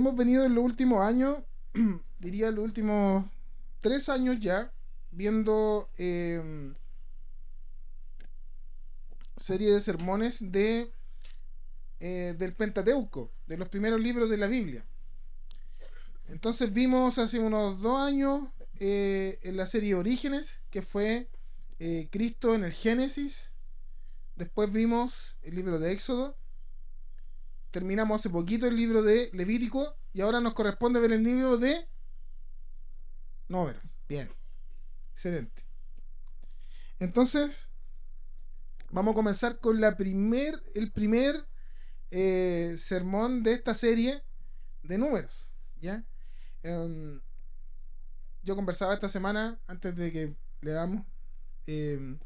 hemos venido en los últimos años, diría los últimos 3 años ya, viendo serie de sermones del Pentateuco, de los primeros libros de la Biblia. Entonces vimos hace unos 2 años en la serie Orígenes, que fue Cristo en el Génesis. Después vimos el libro de Éxodo. Terminamos hace poquito el libro de Levítico. Y ahora nos corresponde ver el libro de Números. Bien, excelente. Entonces, vamos a comenzar con el primer sermón de esta serie de números. ¿Ya? Um, yo conversaba esta semana, antes de que le damos,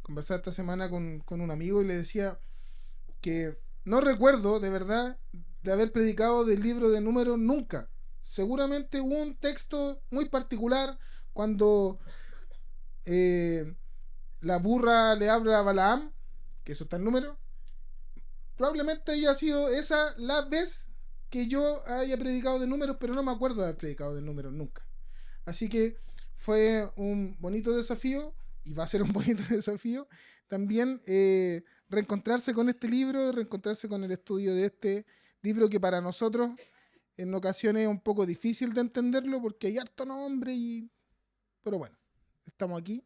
conversaba esta semana con un amigo y le decía que no recuerdo de verdad de haber predicado del libro de números nunca. Seguramente hubo un texto muy particular cuando eh, la burra le habla a Balaam, que eso está en número. Probablemente haya sido esa la vez que yo haya predicado de números, pero no me acuerdo de haber predicado de números nunca. Así que fue un bonito desafío, y va a ser un bonito desafío también reencontrarse con este libro, reencontrarse con el estudio de este libro que para nosotros en ocasiones es un poco difícil de entenderlo porque hay harto nombre, pero bueno, estamos aquí.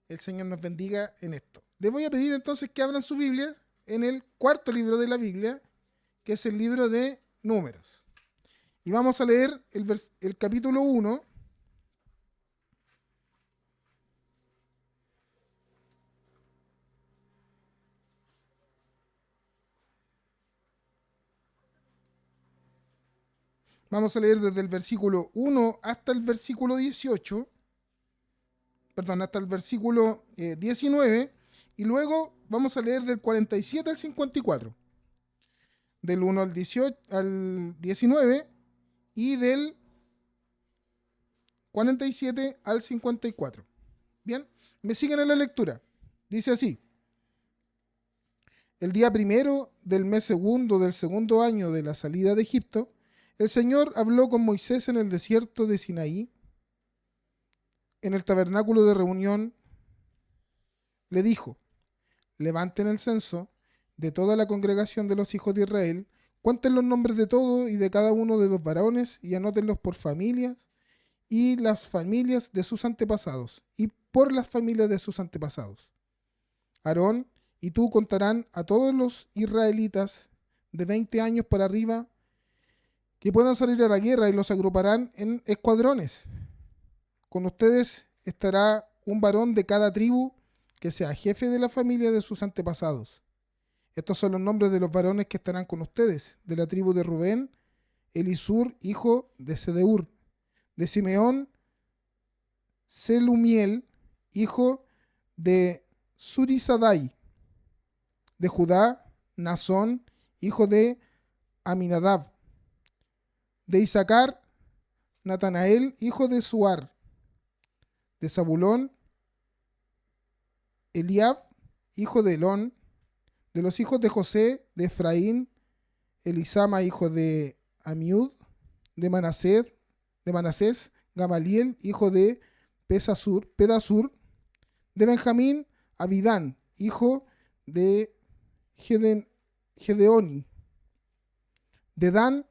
El Señor nos bendiga en esto. Les voy a pedir entonces que abran su Biblia en el cuarto libro de la Biblia, que es el libro de Números. Y vamos a leer el capítulo 1. Vamos a leer desde el versículo 1 hasta el versículo 18. Perdón, hasta el versículo 19. Y luego vamos a leer del 47 al 54. Del 1 al 18, al 19 y del 47 al 54. Bien, me siguen en la lectura. Dice así: el día primero del mes segundo del segundo año de la salida de Egipto, el Señor habló con Moisés en el desierto de Sinaí, en el tabernáculo de reunión. Le dijo: levanten el censo de toda la congregación de los hijos de Israel, cuenten los nombres de todos y de cada uno de los varones y anótenlos por familias y las familias de sus antepasados y por las familias de sus antepasados. Aarón y tú contarán a todos los israelitas de 20 años para arriba que puedan salir a la guerra y los agruparán en escuadrones. Con ustedes estará un varón de cada tribu que sea jefe de la familia de sus antepasados. Estos son los nombres de los varones que estarán con ustedes: de la tribu de Rubén, Elisur, hijo de Sedeur; de Simeón, Selumiel, hijo de Surisadai; de Judá, Nazón, hijo de Aminadab; de Isaacar, Natanael, hijo de Suar; de Zabulón, Eliab, hijo de Elón; de los hijos de José, de Efraín, Elisama, hijo de Amiud; de Manasés, Gamaliel, hijo de Pedasur; de Benjamín, Abidán, hijo de Gedeoni; de Dan,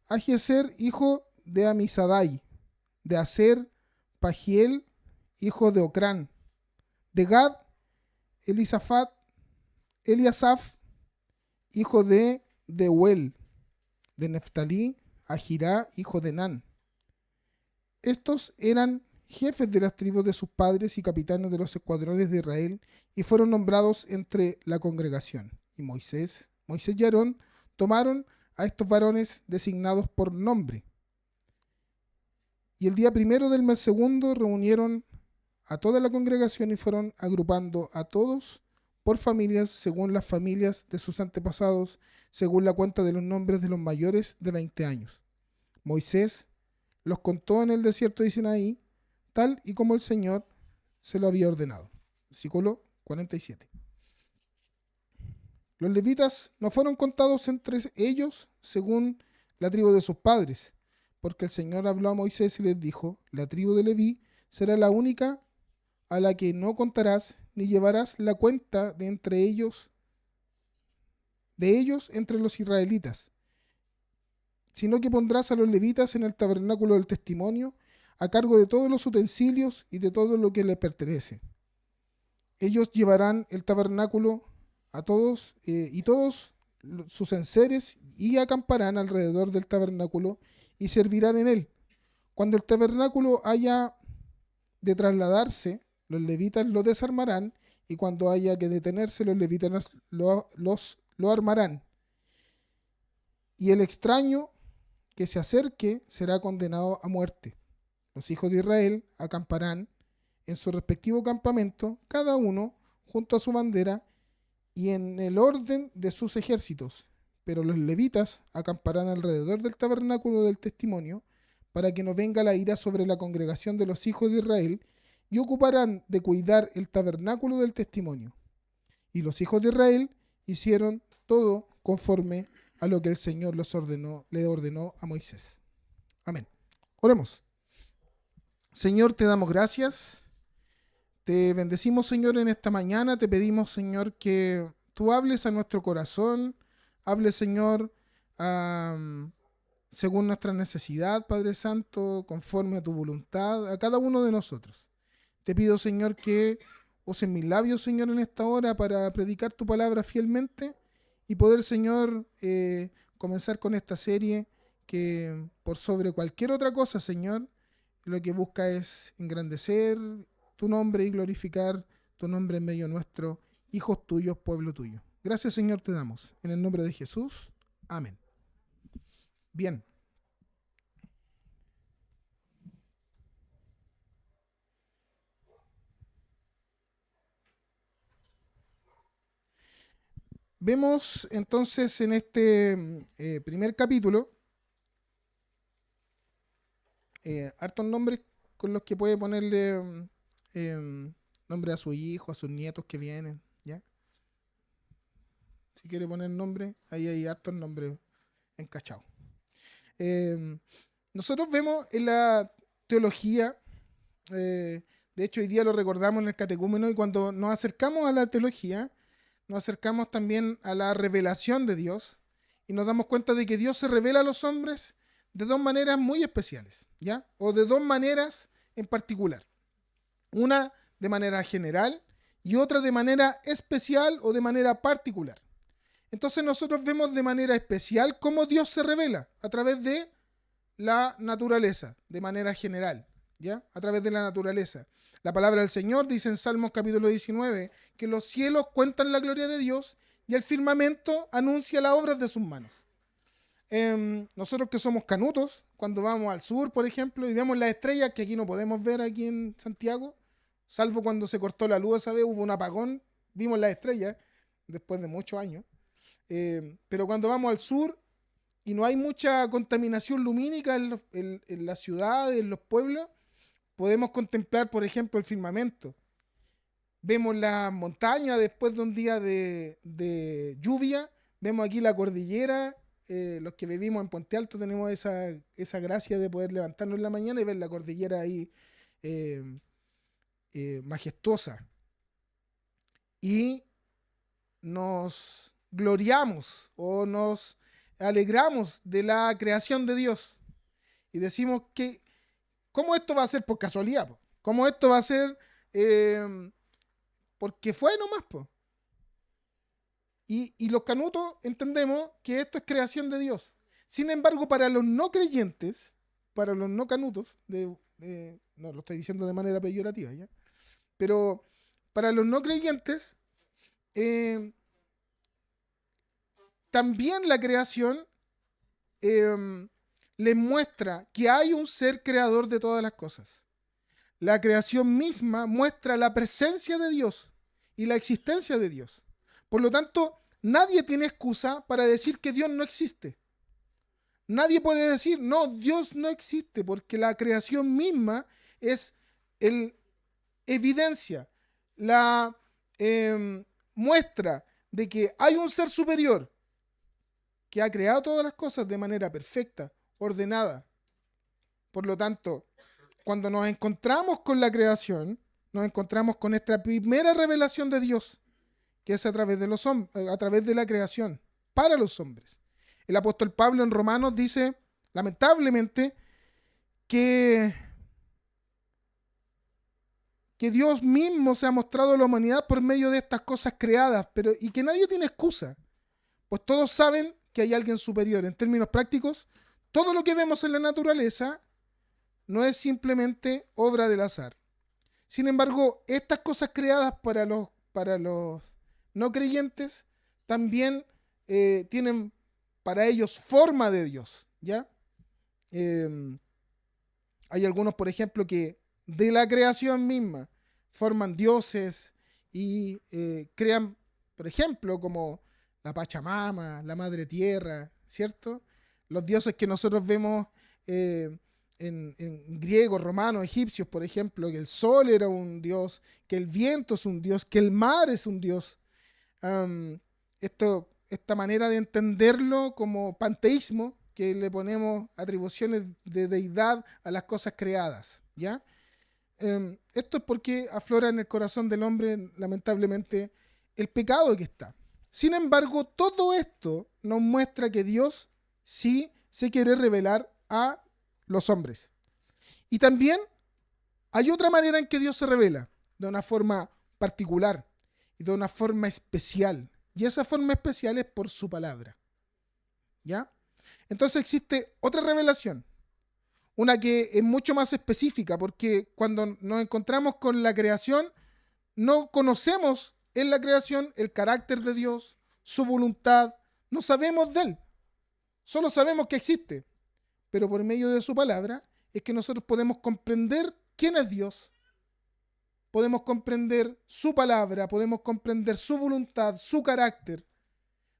Ahieser, hijo de Amisadai; de Aser, Pagiel, hijo de Ocrán; de Gad, Eliasaf, hijo de Deuel; de Neftalí, Ahirá, hijo de Nan. Estos eran jefes de las tribus de sus padres y capitanes de los escuadrones de Israel, y fueron nombrados entre la congregación. Y Moisés y Aarón tomaron a estos varones designados por nombre. Y el día primero del mes segundo reunieron a toda la congregación y fueron agrupando a todos por familias, según las familias de sus antepasados, según la cuenta de los nombres de los mayores de 20 años. Moisés los contó en el desierto de Sinaí, tal y como el Señor se lo había ordenado. Versículo 47. Los levitas no fueron contados entre ellos según la tribu de sus padres, porque el Señor habló a Moisés y les dijo: la tribu de Leví será la única a la que no contarás, ni llevarás la cuenta de ellos entre los israelitas, sino que pondrás a los levitas en el tabernáculo del testimonio, a cargo de todos los utensilios y de todo lo que les pertenece. Ellos llevarán el tabernáculo a todos y todos sus enseres, y acamparán alrededor del tabernáculo y servirán en él. Cuando el tabernáculo haya de trasladarse, los levitas lo desarmarán, y cuando haya que detenerse, los levitas lo armarán. Y el extraño que se acerque será condenado a muerte. Los hijos de Israel acamparán en su respectivo campamento, cada uno junto a su bandera y en el orden de sus ejércitos. Pero los levitas acamparán alrededor del tabernáculo del testimonio, para que no venga la ira sobre la congregación de los hijos de Israel, y ocuparán de cuidar el tabernáculo del testimonio. Y los hijos de Israel hicieron todo conforme a lo que el Señor le ordenó a Moisés. Amén. Oremos. Señor, te damos gracias. Te bendecimos, Señor, en esta mañana. Te pedimos, Señor, que tú hables a nuestro corazón. Hables, Señor, según nuestra necesidad, Padre Santo, conforme a tu voluntad, a cada uno de nosotros. Te pido, Señor, que uses mis labios, Señor, en esta hora para predicar tu palabra fielmente y poder, Señor, comenzar con esta serie que, por sobre cualquier otra cosa, Señor, lo que busca es engrandecer tu nombre y glorificar tu nombre en medio nuestro, hijos tuyos, pueblo tuyo. Gracias, Señor, te damos. En el nombre de Jesús. Amén. Bien. Vemos entonces en este primer capítulo hartos nombres con los que puede ponerle nombre a su hijo, a sus nietos que vienen, ¿ya? Si quiere poner nombre, ahí hay hartos nombres encachados. Nosotros vemos en la teología, de hecho hoy día lo recordamos en el catecúmeno, y cuando nos acercamos a la teología, nos acercamos también a la revelación de Dios, y nos damos cuenta de que Dios se revela a los hombres de dos maneras muy especiales, ¿ya? O de dos maneras en particular. Una de manera general y otra de manera especial o de manera particular. Entonces nosotros vemos de manera especial cómo Dios se revela a través de la naturaleza, de manera general, ¿ya? A través de la naturaleza. La palabra del Señor dice en Salmos capítulo 19 que los cielos cuentan la gloria de Dios y el firmamento anuncia las obras de sus manos. Nosotros que somos canutos, cuando vamos al sur, por ejemplo, y vemos las estrellas que aquí no podemos ver aquí en Santiago, salvo cuando se cortó la luz esa vez, hubo un apagón, vimos las estrellas después de muchos años. Pero cuando vamos al sur y no hay mucha contaminación lumínica en las ciudades, en los pueblos, podemos contemplar, por ejemplo, el firmamento. Vemos las montañas después de un día de lluvia, vemos aquí la cordillera. Los que vivimos en Puente Alto tenemos esa gracia de poder levantarnos en la mañana y ver la cordillera ahí majestuosa. Y nos gloriamos o nos alegramos de la creación de Dios. Y decimos que, ¿cómo esto va a ser por casualidad? ¿Cómo esto va a ser porque fue nomás? Y los canutos entendemos que esto es creación de Dios. Sin embargo, para los no creyentes, para los no canutos, no lo estoy diciendo de manera peyorativa, ¿ya? Pero para los no creyentes, también la creación les muestra que hay un ser creador de todas las cosas. La creación misma muestra la presencia de Dios y la existencia de Dios. Por lo tanto, nadie tiene excusa para decir que Dios no existe. Nadie puede decir, no, Dios no existe, porque la creación misma es evidencia, la muestra de que hay un ser superior que ha creado todas las cosas de manera perfecta, ordenada. Por lo tanto, cuando nos encontramos con la creación, nos encontramos con esta primera revelación de Dios, que es a través de la creación, para los hombres. El apóstol Pablo en Romanos dice, lamentablemente, que Dios mismo se ha mostrado a la humanidad por medio de estas cosas creadas, y que nadie tiene excusa, pues todos saben que hay alguien superior. En términos prácticos, todo lo que vemos en la naturaleza no es simplemente obra del azar. Sin embargo, estas cosas creadas para los no creyentes también tienen para ellos forma de Dios, ¿ya? Hay algunos, por ejemplo, que de la creación misma forman dioses y crean, por ejemplo, como la Pachamama, la Madre Tierra, ¿cierto? Los dioses que nosotros vemos en griegos, romanos, egipcios, por ejemplo, que el sol era un dios, que el viento es un dios, que el mar es un dios. Esta manera de entenderlo como panteísmo, que le ponemos atribuciones de deidad a las cosas creadas, ¿ya? Esto es porque aflora en el corazón del hombre, lamentablemente, el pecado que está. Sin embargo, todo esto nos muestra que Dios sí se quiere revelar a los hombres. Y también hay otra manera en que Dios se revela, de una forma particular y de una forma especial. Y esa forma especial es por su palabra, ¿ya? Entonces existe otra revelación, una que es mucho más específica, porque cuando nos encontramos con la creación, no conocemos en la creación el carácter de Dios, su voluntad, no sabemos de él, solo sabemos que existe, pero por medio de su palabra es que nosotros podemos comprender quién es Dios, podemos comprender su palabra, podemos comprender su voluntad, su carácter,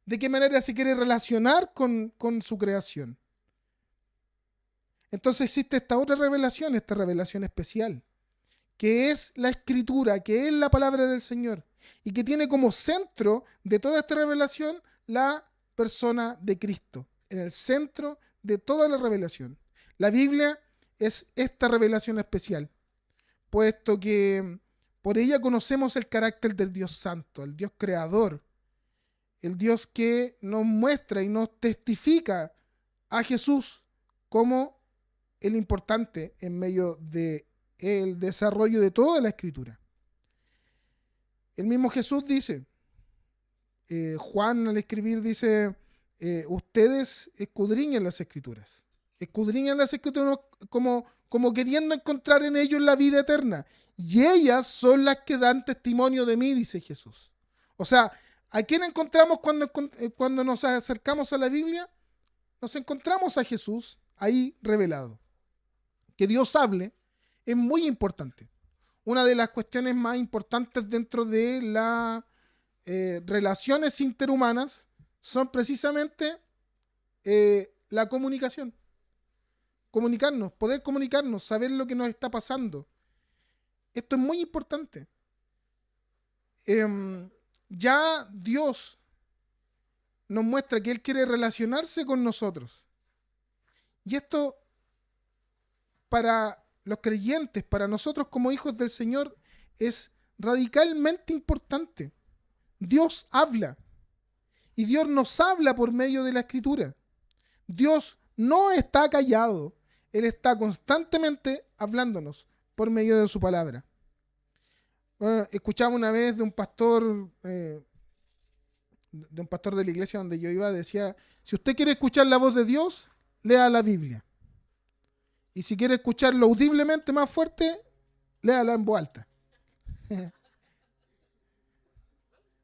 de qué manera se quiere relacionar con su creación. Entonces existe esta otra revelación, esta revelación especial, que es la Escritura, que es la palabra del Señor, y que tiene como centro de toda esta revelación la persona de Cristo, en el centro de toda la revelación. La Biblia es esta revelación especial, puesto que por ella conocemos el carácter del Dios Santo, el Dios Creador, el Dios que nos muestra y nos testifica a Jesús como el importante en medio del desarrollo de toda la Escritura. El mismo Jesús dice, Juan al escribir dice, ustedes escudriñan las Escrituras como queriendo encontrar en ellos la vida eterna, y ellas son las que dan testimonio de mí, dice Jesús. O sea, ¿a quién encontramos cuando nos acercamos a la Biblia? Nos encontramos a Jesús ahí revelado. Que Dios hable es muy importante. Una de las cuestiones más importantes dentro de las relaciones interhumanas son precisamente la comunicación. Poder comunicarnos, saber lo que nos está pasando. Esto es muy importante. Ya Dios nos muestra que Él quiere relacionarse con nosotros. Y esto, para los creyentes, para nosotros como hijos del Señor, es radicalmente importante. Dios habla. Y Dios nos habla por medio de la Escritura. Dios no está callado. Él está constantemente hablándonos por medio de su palabra. Escuchaba una vez de un pastor de la iglesia donde yo iba, decía, si usted quiere escuchar la voz de Dios, lea la Biblia. Y si quiere escucharlo audiblemente más fuerte, léala en voz alta.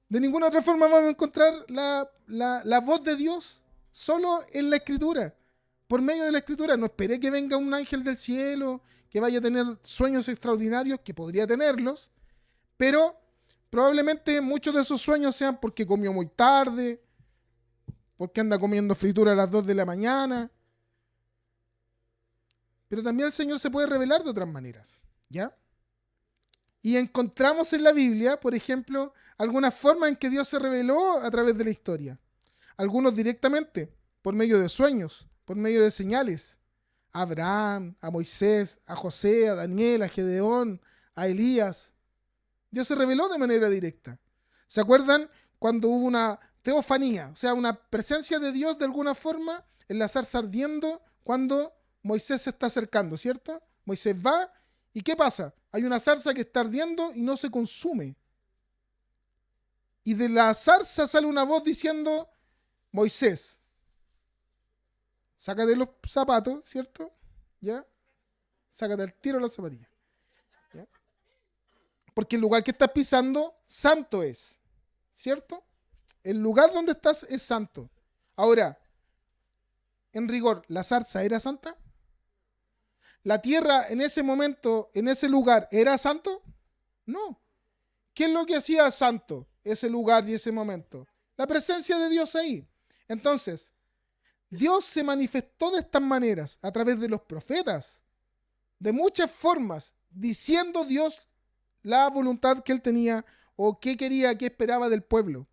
De ninguna otra forma vamos a encontrar la voz de Dios solo en la Escritura, por medio de la Escritura. No espere que venga un ángel del cielo, que vaya a tener sueños extraordinarios, que podría tenerlos, pero probablemente muchos de esos sueños sean porque comió muy tarde, porque anda comiendo fritura a las 2 de la mañana. Pero también el Señor se puede revelar de otras maneras, ¿ya? Y encontramos en la Biblia, por ejemplo, algunas formas en que Dios se reveló a través de la historia. Algunos directamente, por medio de sueños, por medio de señales. A Abraham, a Moisés, a José, a Daniel, a Gedeón, a Elías. Dios se reveló de manera directa. ¿Se acuerdan cuando hubo una teofanía? O sea, una presencia de Dios de alguna forma en la zarza ardiendo cuando Moisés se está acercando, ¿cierto? Moisés va y ¿qué pasa? Hay una zarza que está ardiendo y no se consume. Y de la zarza sale una voz diciendo, Moisés, sácate los zapatos, ¿cierto? ¿Ya? Sácate al tiro las zapatillas. ¿Ya? Porque el lugar que estás pisando, santo es. ¿Cierto? El lugar donde estás es santo. Ahora, en rigor, ¿la zarza era santa? ¿La tierra en ese momento, en ese lugar, era santo? No. ¿Qué es lo que hacía santo ese lugar y ese momento? La presencia de Dios ahí. Entonces, Dios se manifestó de estas maneras, a través de los profetas, de muchas formas, diciendo Dios la voluntad que él tenía o qué quería, qué esperaba del pueblo.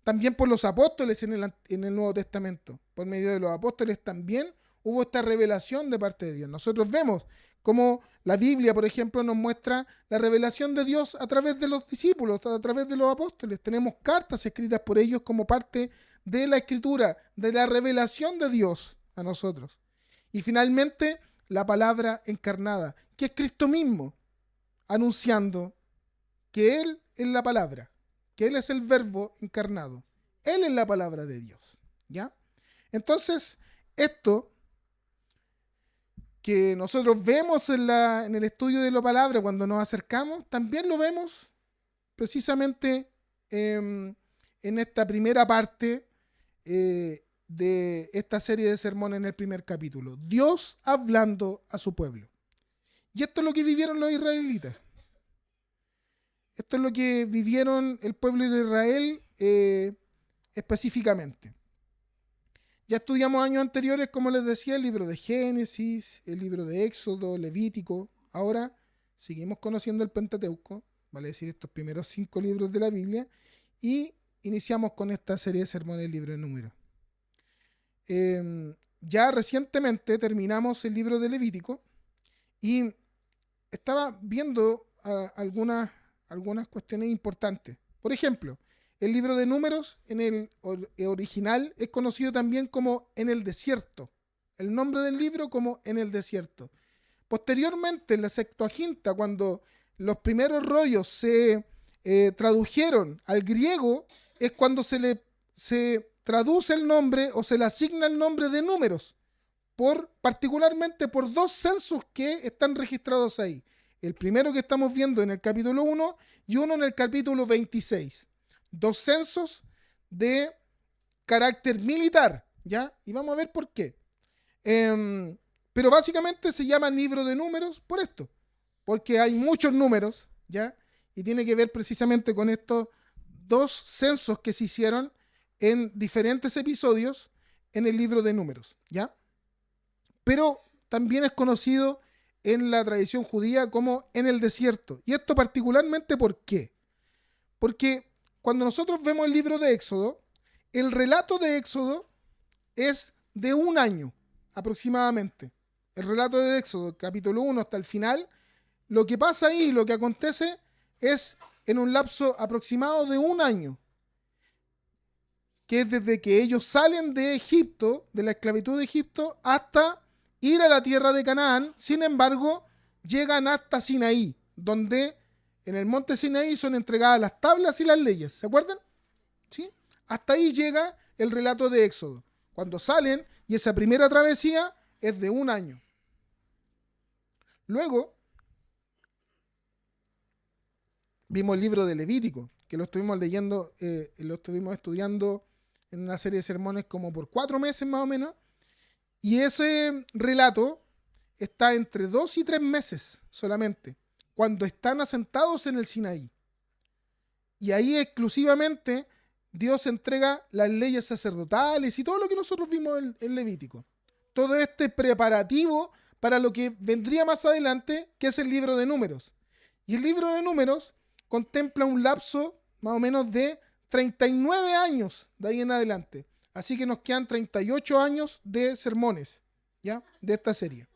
También por los apóstoles en el Nuevo Testamento. Por medio de los apóstoles también hubo esta revelación de parte de Dios. Nosotros vemos cómo la Biblia, por ejemplo, nos muestra la revelación de Dios a través de los discípulos, a través de los apóstoles. Tenemos cartas escritas por ellos como parte de la escritura, de la revelación de Dios a nosotros. Y finalmente, la palabra encarnada, que es Cristo mismo, anunciando que Él es la palabra, que Él es el verbo encarnado. Él es la palabra de Dios, ¿ya? Entonces, esto que nosotros vemos en el estudio de la palabra cuando nos acercamos, también lo vemos precisamente en esta primera parte de esta serie de sermones en el primer capítulo. Dios hablando a su pueblo. Y esto es lo que vivieron los israelitas. Esto es lo que vivieron el pueblo de Israel específicamente. Ya estudiamos años anteriores, como les decía, el libro de Génesis, el libro de Éxodo, Levítico. Ahora seguimos conociendo el Pentateuco, vale decir, estos primeros 5 libros de la Biblia, y iniciamos con esta serie de sermones, el libro de Números. Ya recientemente terminamos el libro de Levítico y estaba viendo algunas cuestiones importantes. Por ejemplo, el libro de Números en el original es conocido también como En el desierto. El nombre del libro como En el desierto. Posteriormente, en la Septuaginta, cuando los primeros rollos se tradujeron al griego, es cuando se traduce el nombre o se le asigna el nombre de Números, particularmente por 2 censos que están registrados ahí. El primero que estamos viendo en el capítulo 1 y uno en el capítulo 26. 2 censos de carácter militar, ¿ya? Y vamos a ver por qué. Pero básicamente se llama libro de números por esto, porque hay muchos números, ¿ya? Y tiene que ver precisamente con estos 2 censos que se hicieron en diferentes episodios en el libro de números, ¿ya? Pero también es conocido en la tradición judía como En el desierto. Y esto particularmente, ¿por qué? Porque cuando nosotros vemos el libro de Éxodo, el relato de Éxodo es de 1 año aproximadamente. El relato de Éxodo, capítulo 1 hasta el final, lo que pasa ahí, lo que acontece es en un lapso aproximado de 1 año, que es desde que ellos salen de Egipto, de la esclavitud de Egipto, hasta ir a la tierra de Canaán. Sin embargo, llegan hasta Sinaí, donde en el monte Sinaí son entregadas las tablas y las leyes. ¿Se acuerdan? ¿Sí? Hasta ahí llega el relato de Éxodo. Cuando salen, y esa primera travesía es de 1 año. Luego, vimos el libro de Levítico, que lo estuvimos leyendo, lo estuvimos estudiando en una serie de sermones como por 4 meses más o menos. Y ese relato está entre 2 y 3 meses solamente, cuando están asentados en el Sinaí. Y ahí exclusivamente Dios entrega las leyes sacerdotales y todo lo que nosotros vimos en Levítico. Todo este preparativo para lo que vendría más adelante, que es el libro de Números. Y el libro de Números contempla un lapso más o menos de 39 años de ahí en adelante, Así que nos quedan 38 años de sermones, ¿ya? De esta serie.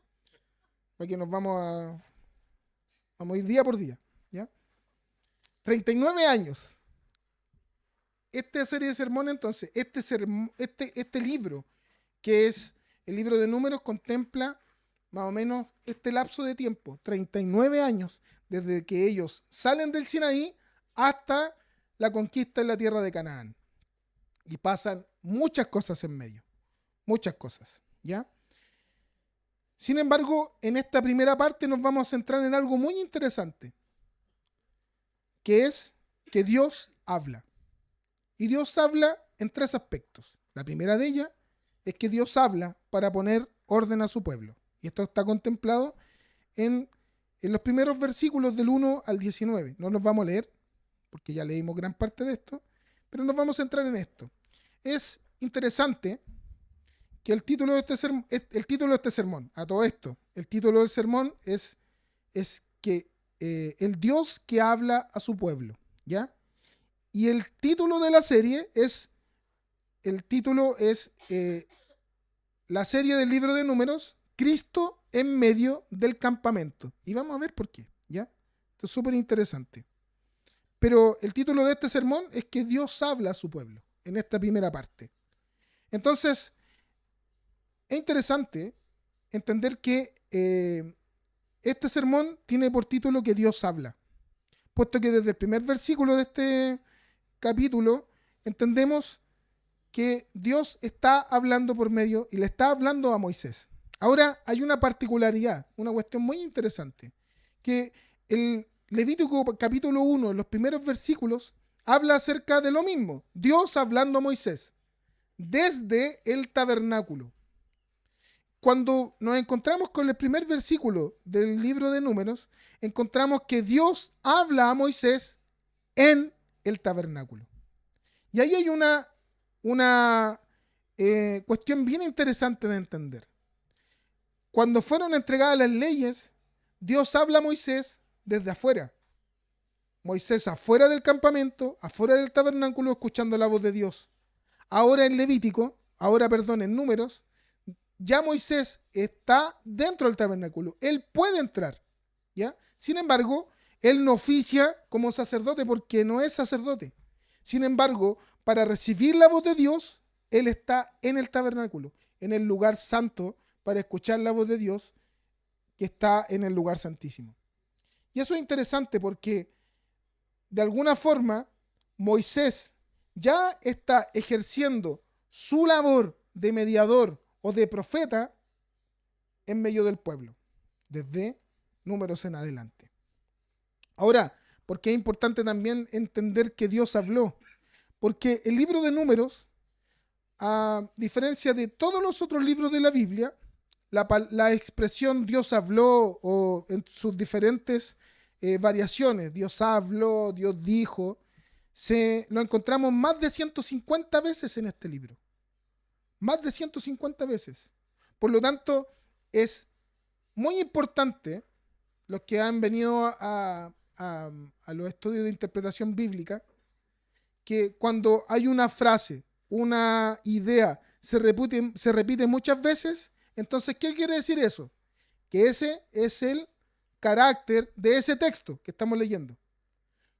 Porque vamos a ir día por día, ¿ya? 39 años. Esta serie de sermones, entonces, este libro, que es el libro de Números, contempla más o menos este lapso de tiempo, 39 años, desde que ellos salen del Sinaí hasta la conquista en la tierra de Canaán. Y pasan muchas cosas en medio, muchas cosas, ¿ya? Sin embargo, en esta primera parte nos vamos a centrar en algo muy interesante, que es que Dios habla. Y Dios habla en 3 aspectos. La primera de ellas es que Dios habla para poner orden a su pueblo. Y esto está contemplado en los primeros versículos del 1 al 19. No los vamos a leer, porque ya leímos gran parte de esto, pero nos vamos a centrar en esto. Es interesante que el título de este sermón, a todo esto, el título del sermón es que el Dios que habla a su pueblo, ¿ya? Y el título de la serie es la serie del libro de Números, Cristo en medio del campamento. Y vamos a ver por qué, ¿ya? Esto es súper interesante. Pero el título de este sermón es que Dios habla a su pueblo en esta primera parte. Entonces, es interesante entender que este sermón tiene por título que Dios habla, puesto que desde el primer versículo de este capítulo entendemos que Dios está hablando por medio y le está hablando a Moisés. Ahora hay una particularidad, una cuestión muy interesante, que el Levítico capítulo 1, en los primeros versículos, habla acerca de lo mismo, Dios hablando a Moisés desde el tabernáculo. Cuando nos encontramos con el primer versículo del libro de Números, encontramos que Dios habla a Moisés en el tabernáculo. Y ahí hay una cuestión bien interesante de entender. Cuando fueron entregadas las leyes, Dios habla a Moisés desde afuera. Moisés afuera del campamento, afuera del tabernáculo, escuchando la voz de Dios. Ahora en en Números, ya Moisés está dentro del tabernáculo. Él puede entrar, ¿ya? Sin embargo, él no oficia como sacerdote porque no es sacerdote. Sin embargo, para recibir la voz de Dios, él está en el tabernáculo, en el lugar santo, para escuchar la voz de Dios que está en el lugar santísimo. Y eso es interesante porque, de alguna forma, Moisés ya está ejerciendo su labor de mediador o de profeta en medio del pueblo, desde Números en adelante. Ahora, ¿por qué es importante también entender que Dios habló? Porque el libro de Números, a diferencia de todos los otros libros de la Biblia, la expresión Dios habló o en sus diferentes variaciones, Dios habló, Dios dijo, lo encontramos más de 150 veces en este libro. Más de 150 veces. Por lo tanto, es muy importante, los que han venido a los estudios de interpretación bíblica, que cuando hay una frase, una idea, se repite muchas veces, entonces, ¿qué quiere decir eso? Que ese es el carácter de ese texto que estamos leyendo.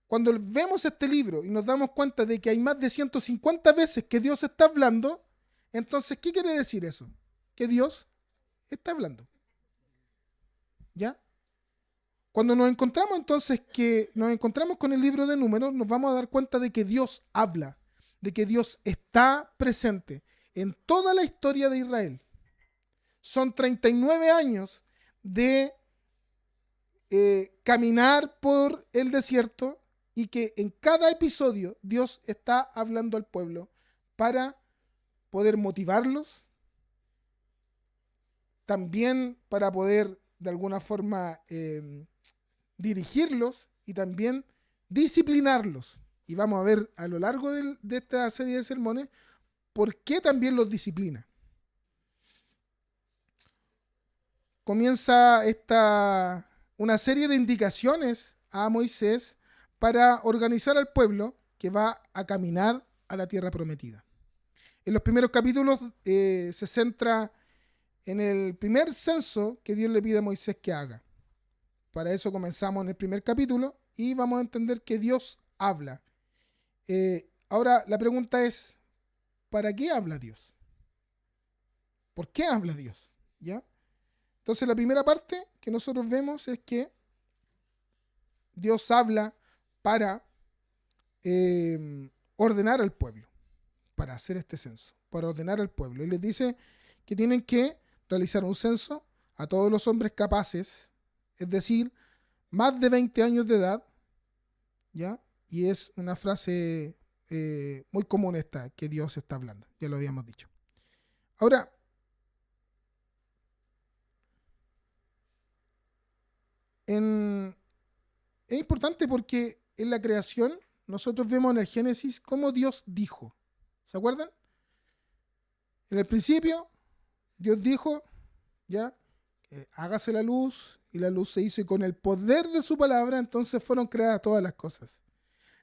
Cuando vemos este libro y nos damos cuenta de que hay más de 150 veces que Dios está hablando, entonces, ¿qué quiere decir eso? Que Dios está hablando. ¿Ya? Cuando nos encontramos con el libro de Números, nos vamos a dar cuenta de que Dios habla, de que Dios está presente en toda la historia de Israel. Son 39 años de caminar por el desierto y que en cada episodio Dios está hablando al pueblo para poder motivarlos, también para poder de alguna forma dirigirlos y también disciplinarlos. Y vamos a ver a lo largo de esta serie de sermones por qué también los disciplina. Comienza una serie de indicaciones a Moisés para organizar al pueblo que va a caminar a la tierra prometida. En los primeros capítulos se centra en el primer censo que Dios le pide a Moisés que haga. Para eso comenzamos en el primer capítulo y vamos a entender que Dios habla. Ahora la pregunta es, ¿para qué habla Dios? ¿Por qué habla Dios? ¿Ya? Entonces la primera parte que nosotros vemos es que Dios habla para ordenar al pueblo, para hacer este censo, para ordenar al pueblo. Y les dice que tienen que realizar un censo a todos los hombres capaces, es decir, más de 20 años de edad, ¿ya? Y es una frase muy común esta, que Dios está hablando, ya lo habíamos dicho. Ahora, es importante porque en la creación nosotros vemos en el Génesis cómo Dios dijo. ¿Se acuerdan? En el principio, Dios dijo, ya, hágase la luz, y la luz se hizo, y con el poder de su palabra, entonces fueron creadas todas las cosas.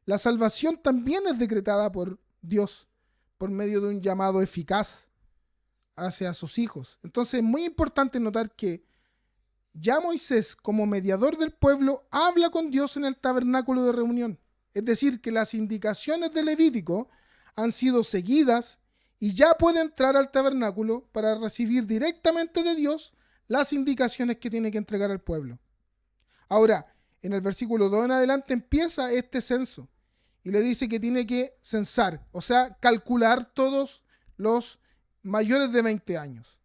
La salvación también es decretada por Dios, por medio de un llamado eficaz hacia sus hijos. Entonces es muy importante notar que ya Moisés, como mediador del pueblo, habla con Dios en el tabernáculo de reunión. Es decir, que las indicaciones de Levítico han sido seguidas y ya puede entrar al tabernáculo para recibir directamente de Dios las indicaciones que tiene que entregar al pueblo. Ahora, en el versículo 2 en adelante empieza este censo y le dice que tiene que censar, o sea, calcular todos los mayores de 20 años.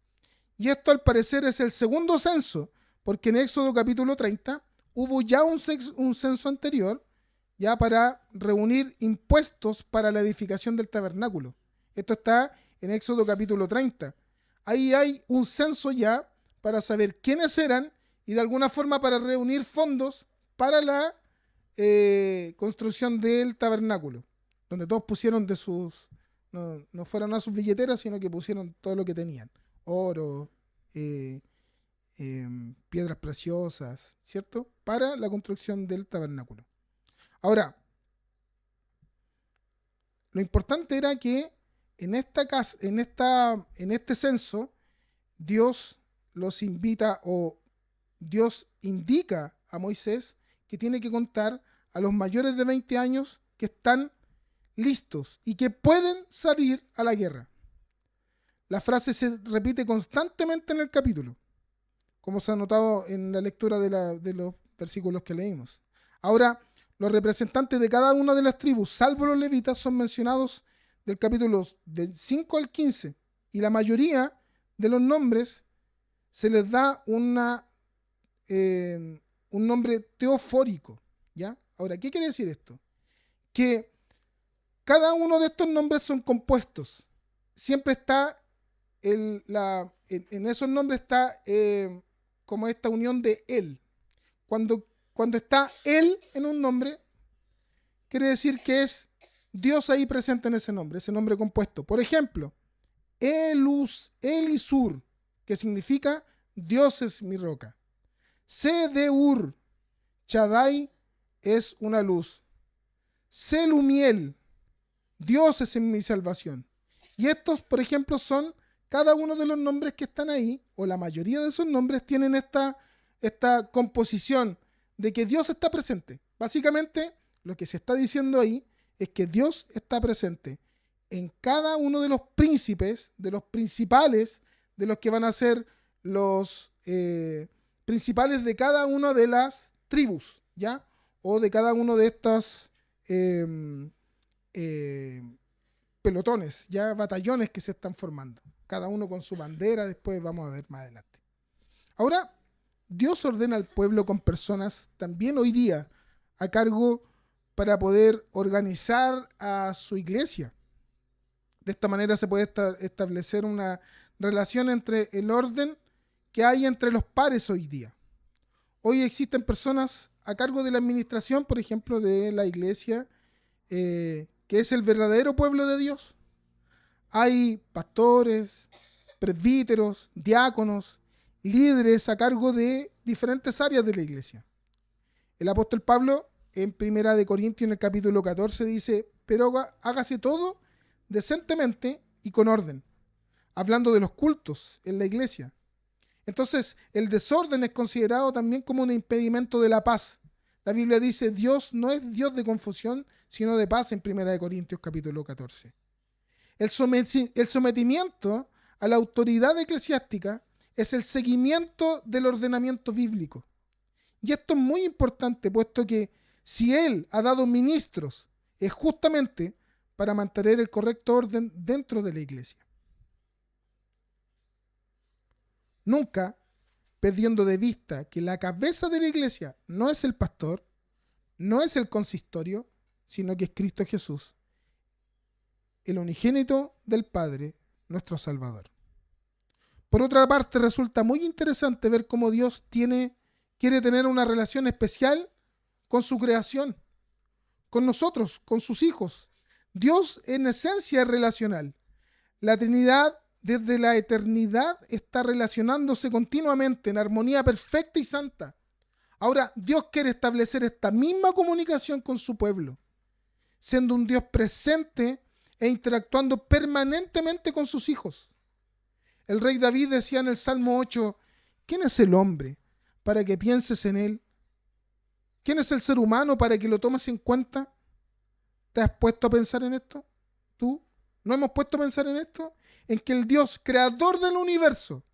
Y esto al parecer es el segundo censo, porque en Éxodo capítulo 30 hubo ya un censo anterior, ya para reunir impuestos para la edificación del tabernáculo. Esto está en Éxodo capítulo 30. Ahí hay un censo ya para saber quiénes eran y de alguna forma para reunir fondos para la construcción del tabernáculo, donde todos pusieron de sus, no fueron a sus billeteras, sino que pusieron todo lo que tenían, oro, piedras preciosas, ¿cierto? Para la construcción del tabernáculo. Ahora, lo importante era que en este censo, Dios los invita, o Dios indica a Moisés que tiene que contar a los mayores de 20 años que están listos y que pueden salir a la guerra. La frase se repite constantemente en el capítulo, como se ha notado en la lectura de los versículos que leímos. Ahora, los representantes de cada una de las tribus, salvo los levitas, son mencionados del capítulo del 5 al 15, y la mayoría de los nombres se les da un nombre teofórico, ¿ya? Ahora, ¿qué quiere decir esto? Que cada uno de estos nombres son compuestos. Siempre está en esos nombres está como esta unión de él. Cuando está él en un nombre, quiere decir que es Dios ahí presente en ese nombre compuesto. Por ejemplo, Elisur, que significa Dios es mi roca. Sedeur, Shaddai es una luz. Selumiel, Dios es en mi salvación. Y estos, por ejemplo, son cada uno de los nombres que están ahí, o la mayoría de esos nombres tienen esta composición de que Dios está presente. Básicamente, lo que se está diciendo ahí es que Dios está presente en cada uno de los príncipes, de los principales, de los que van a ser los principales de cada una de las tribus, ¿ya? O de cada uno de estos pelotones, ya batallones que se están formando, cada uno con su bandera. Después vamos a ver más adelante. Ahora, Dios ordena al pueblo con personas también hoy día a cargo para poder organizar a su iglesia. De esta manera se puede establecer una relación entre el orden que hay entre los pares hoy día. Hoy existen personas a cargo de la administración, por ejemplo, de la iglesia, que es el verdadero pueblo de Dios. Hay pastores, presbíteros, diáconos, líderes a cargo de diferentes áreas de la iglesia. El apóstol Pablo, en 1 Corintios, en el capítulo 14, dice: pero hágase todo decentemente y con orden, hablando de los cultos en la iglesia. Entonces, el desorden es considerado también como un impedimento de la paz. La Biblia dice, Dios no es Dios de confusión, sino de paz en 1 Corintios capítulo 14. El sometimiento a la autoridad eclesiástica es el seguimiento del ordenamiento bíblico. Y esto es muy importante, puesto que si Él ha dado ministros, es justamente para mantener el correcto orden dentro de la iglesia. Nunca perdiendo de vista que la cabeza de la iglesia no es el pastor, no es el consistorio, sino que es Cristo Jesús, el unigénito del Padre, nuestro Salvador. Por otra parte, resulta muy interesante ver cómo Dios quiere tener una relación especial con su creación, con nosotros, con sus hijos. Dios en esencia es relacional. La Trinidad desde la eternidad está relacionándose continuamente en armonía perfecta y santa. Ahora, Dios quiere establecer esta misma comunicación con su pueblo, siendo un Dios presente e interactuando permanentemente con sus hijos. El rey David decía en el Salmo 8, ¿quién es el hombre para que pienses en él? ¿Quién es el ser humano para que lo tomes en cuenta? ¿Te has puesto a pensar en esto? ¿Tú? ¿No hemos puesto a pensar en esto? En que el Dios creador del universo,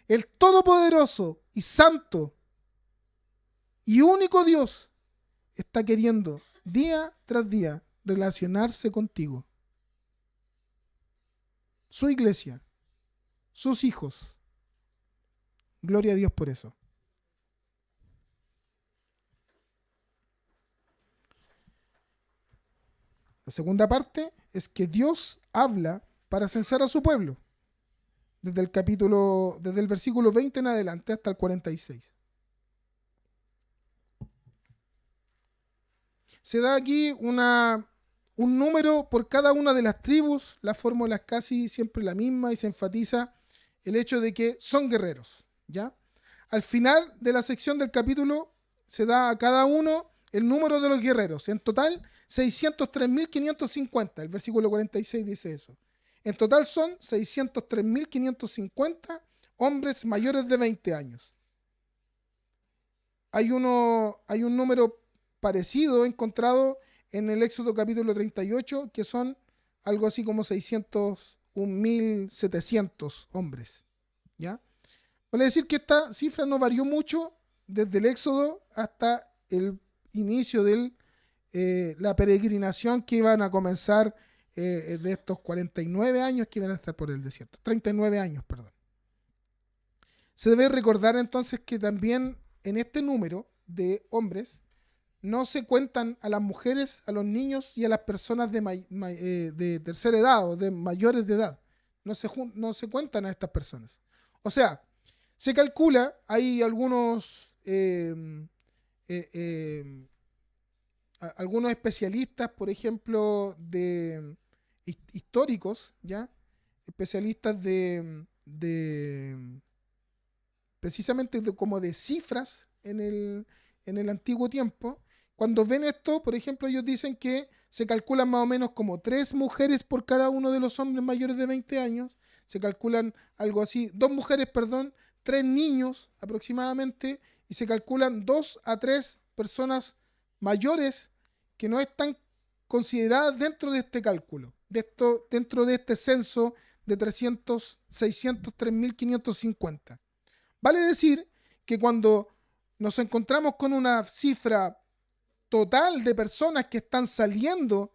el todopoderoso y santo y único Dios, está queriendo día tras día relacionarse contigo. Su iglesia, sus hijos. Gloria a Dios por eso. La segunda parte es que Dios habla para censar a su pueblo, desde el versículo 20 en adelante hasta el 46. Se da aquí un número por cada una de las tribus, la fórmula es casi siempre la misma y se enfatiza el hecho de que son guerreros, ¿ya? Al final de la sección del capítulo se da a cada uno el número de los guerreros. En total, 603.550. El versículo 46 dice eso. En total son 603.550 hombres mayores de 20 años. Hay un número parecido encontrado en el Éxodo capítulo 38, que son algo así como 601.700 hombres, ¿ya? Vale decir que esta cifra no varió mucho desde el Éxodo hasta el inicio de la peregrinación que iban a comenzar de estos 49 años que iban a estar por el desierto. 39 años, perdón. Se debe recordar entonces que también en este número de hombres no se cuentan a las mujeres, a los niños y a las personas de tercera edad o de mayores de edad. No se cuentan a estas personas. O sea, se calcula, hay algunos especialistas, por ejemplo, históricos, ¿ya? Especialistas precisamente como de cifras en el antiguo tiempo. Cuando ven esto, por ejemplo, ellos dicen que se calculan más o menos como 3 mujeres por cada uno de los hombres mayores de 20 años. Se calculan algo así, 2 mujeres, perdón, 3 niños aproximadamente, y se calculan 2 a 3 personas mayores que no están consideradas dentro de este cálculo, dentro de este censo de 603.550. Vale decir que cuando nos encontramos con una cifra total de personas que están saliendo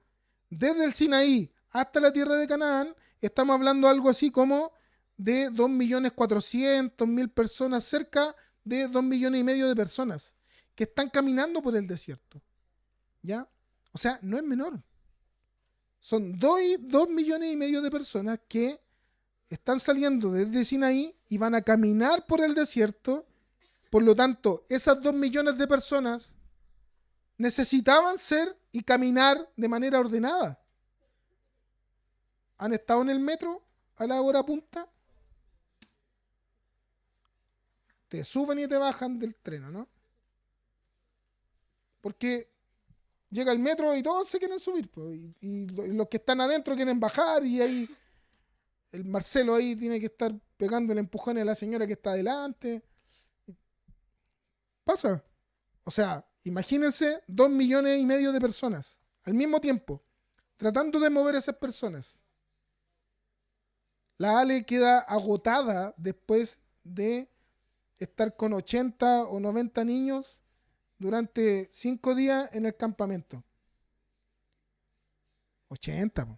desde el Sinaí hasta la tierra de Canaán, estamos hablando algo así como de 2.400.000 personas, cerca de 2,5 millones de personas que están caminando por el desierto, ¿ya? O sea, no es menor. Son 2,5 millones de personas que están saliendo desde Sinaí y van a caminar por el desierto. Por lo tanto, esas 2 millones de personas necesitaban ser y caminar de manera ordenada. ¿Han estado en el metro a la hora punta? Te suben y te bajan del tren, ¿no? Porque llega el metro y todos se quieren subir, pues, y los que están adentro quieren bajar y hay el Marcelo ahí tiene que estar pegándole empujones a la señora que está adelante. Pasa. O sea, imagínense 2,5 millones de personas al mismo tiempo, tratando de mover a esas personas. La Ale queda agotada después de estar con 80 o 90 niños durante 5 días en el campamento. 80, po.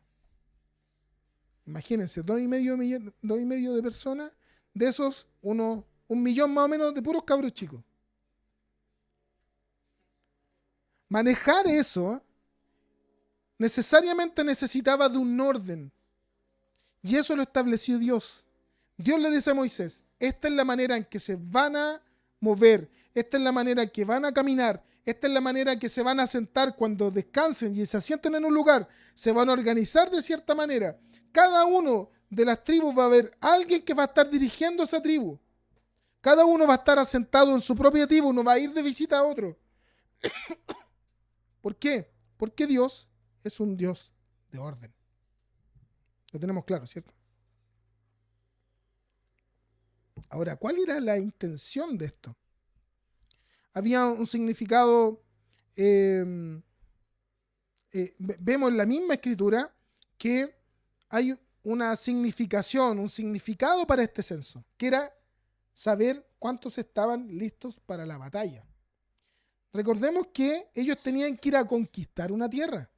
Imagínense, 2,5 millones de personas, de esos, 1 millón más o menos de puros cabros chicos. Manejar eso necesariamente necesitaba de un orden. Y eso lo estableció Dios. Dios le dice a Moisés, esta es la manera en que se van a mover, esta es la manera en que van a caminar, esta es la manera en que se van a sentar cuando descansen y se asienten en un lugar, se van a organizar de cierta manera. Cada uno de las tribus va a haber alguien que va a estar dirigiendo esa tribu. Cada uno va a estar asentado en su propia tribu, no va a ir de visita a otro. ¿Por qué? Porque Dios es un Dios de orden. Lo tenemos claro, ¿cierto? Ahora, ¿cuál era la intención de esto? Había un significado, vemos en la misma escritura que hay una significación, un significado para este censo, que era saber cuántos estaban listos para la batalla. Recordemos que ellos tenían que ir a conquistar una tierra.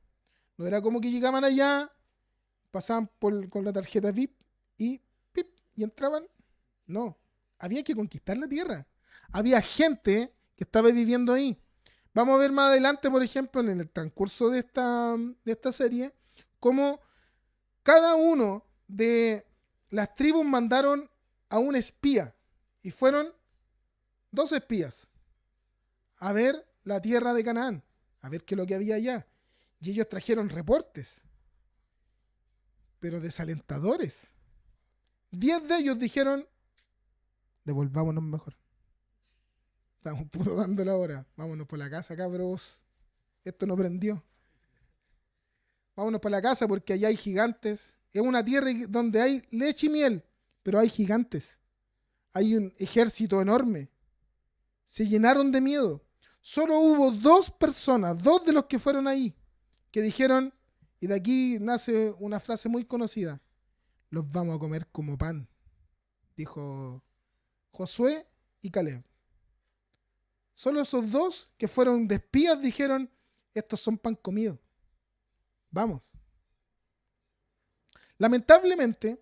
No era como que llegaban allá, pasaban con la tarjeta VIP y entraban. No, había que conquistar la tierra. Había gente que estaba viviendo ahí. Vamos a ver más adelante, por ejemplo, en el transcurso de esta serie, cómo cada uno de las tribus mandaron a un espía. Y fueron 2 espías a ver la tierra de Canaán, a ver qué es lo que había allá. Y ellos trajeron reportes, pero desalentadores. 10 de ellos dijeron, devolvámonos mejor. Estamos puro dando la hora. Vámonos por la casa, cabros. Esto no prendió. Vámonos por la casa porque allá hay gigantes. Es una tierra donde hay leche y miel, pero hay gigantes. Hay un ejército enorme. Se llenaron de miedo. Solo hubo 2 personas, 2 de los que fueron ahí, que dijeron, y de aquí nace una frase muy conocida, los vamos a comer como pan, dijo Josué y Caleb. Solo esos 2 que fueron de espías dijeron, estos son pan comido. Vamos. Lamentablemente,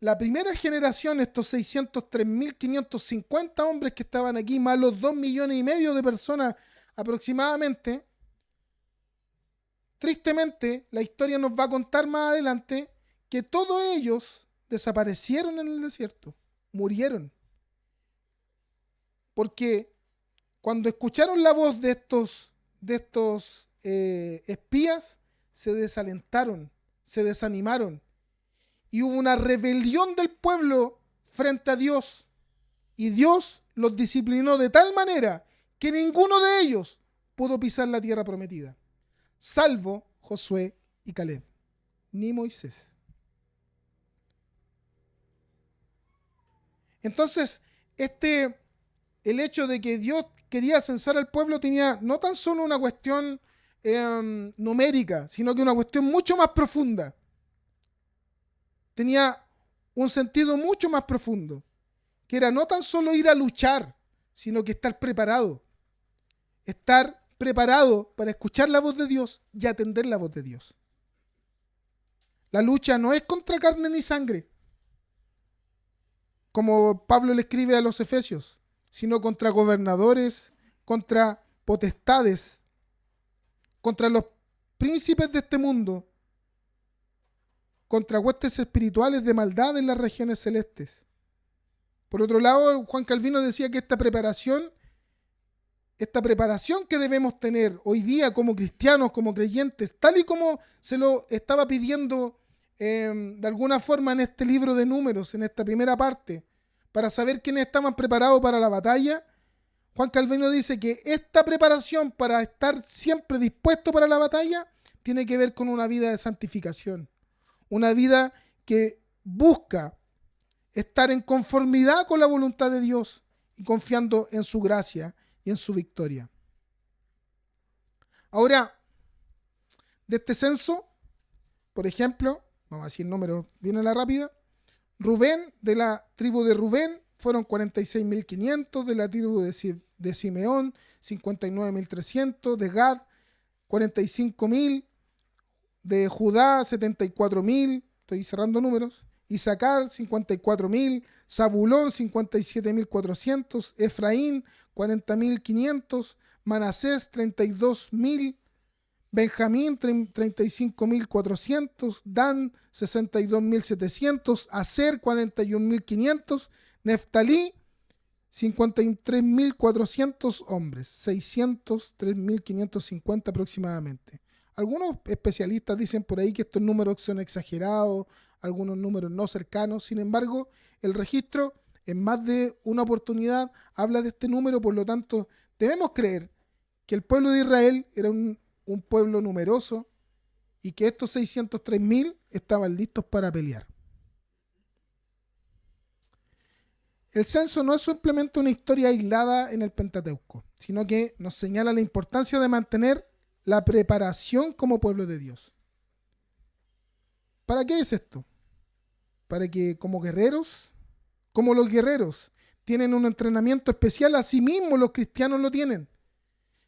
la primera generación, estos 603.550 hombres que estaban aquí, más los 2,5 millones de personas aproximadamente, tristemente, la historia nos va a contar más adelante que todos ellos desaparecieron en el desierto, murieron. Porque cuando escucharon la voz de estos espías, se desalentaron, se desanimaron. Y hubo una rebelión del pueblo frente a Dios. Y Dios los disciplinó de tal manera que ninguno de ellos pudo pisar la tierra prometida, salvo Josué y Caleb, ni Moisés. Entonces, el hecho de que Dios quería censar al pueblo tenía no tan solo una cuestión numérica, sino que una cuestión mucho más profunda. Tenía un sentido mucho más profundo, que era no tan solo ir a luchar, sino que estar preparado. Estar preparado para escuchar la voz de Dios y atender la voz de Dios. La lucha no es contra carne ni sangre, como Pablo le escribe a los Efesios, sino contra gobernadores, contra potestades, contra los príncipes de este mundo, contra huestes espirituales de maldad en las regiones celestes. Por otro lado, Juan Calvino decía que esta preparación que debemos tener hoy día como cristianos, como creyentes, tal y como se lo estaba pidiendo de alguna forma en este libro de Números, en esta primera parte, para saber quiénes estaban preparados para la batalla, Juan Calvino dice que esta preparación para estar siempre dispuesto para la batalla tiene que ver con una vida de santificación. Una vida que busca estar en conformidad con la voluntad de Dios y confiando en su gracia y en su victoria. Ahora, de este censo, por ejemplo, vamos a decir números bien a la rápida, Rubén, de la tribu de Rubén, fueron 46.500, de la tribu de Simeón, 59.300, de Gad, 45.000, de Judá, 74.000, estoy cerrando números, Isaacar, 54.000, Zabulón, 57.400, Efraín, 40.500, Manasés, 32.000, Benjamín, 35.400, Dan, 62.700, Aser, 41.500, Neftalí, 53.400 hombres, 603.550 aproximadamente. Algunos especialistas dicen por ahí que estos números son exagerados, algunos números no cercanos. Sin embargo, el registro en más de una oportunidad habla de este número, por lo tanto, debemos creer que el pueblo de Israel era un pueblo numeroso y que estos 603.000 estaban listos para pelear. El censo no es simplemente una historia aislada en el Pentateuco, sino que nos señala la importancia de mantener la preparación como pueblo de Dios. ¿Para qué es esto? Para que como los guerreros tienen un entrenamiento especial, asimismo los cristianos lo tienen,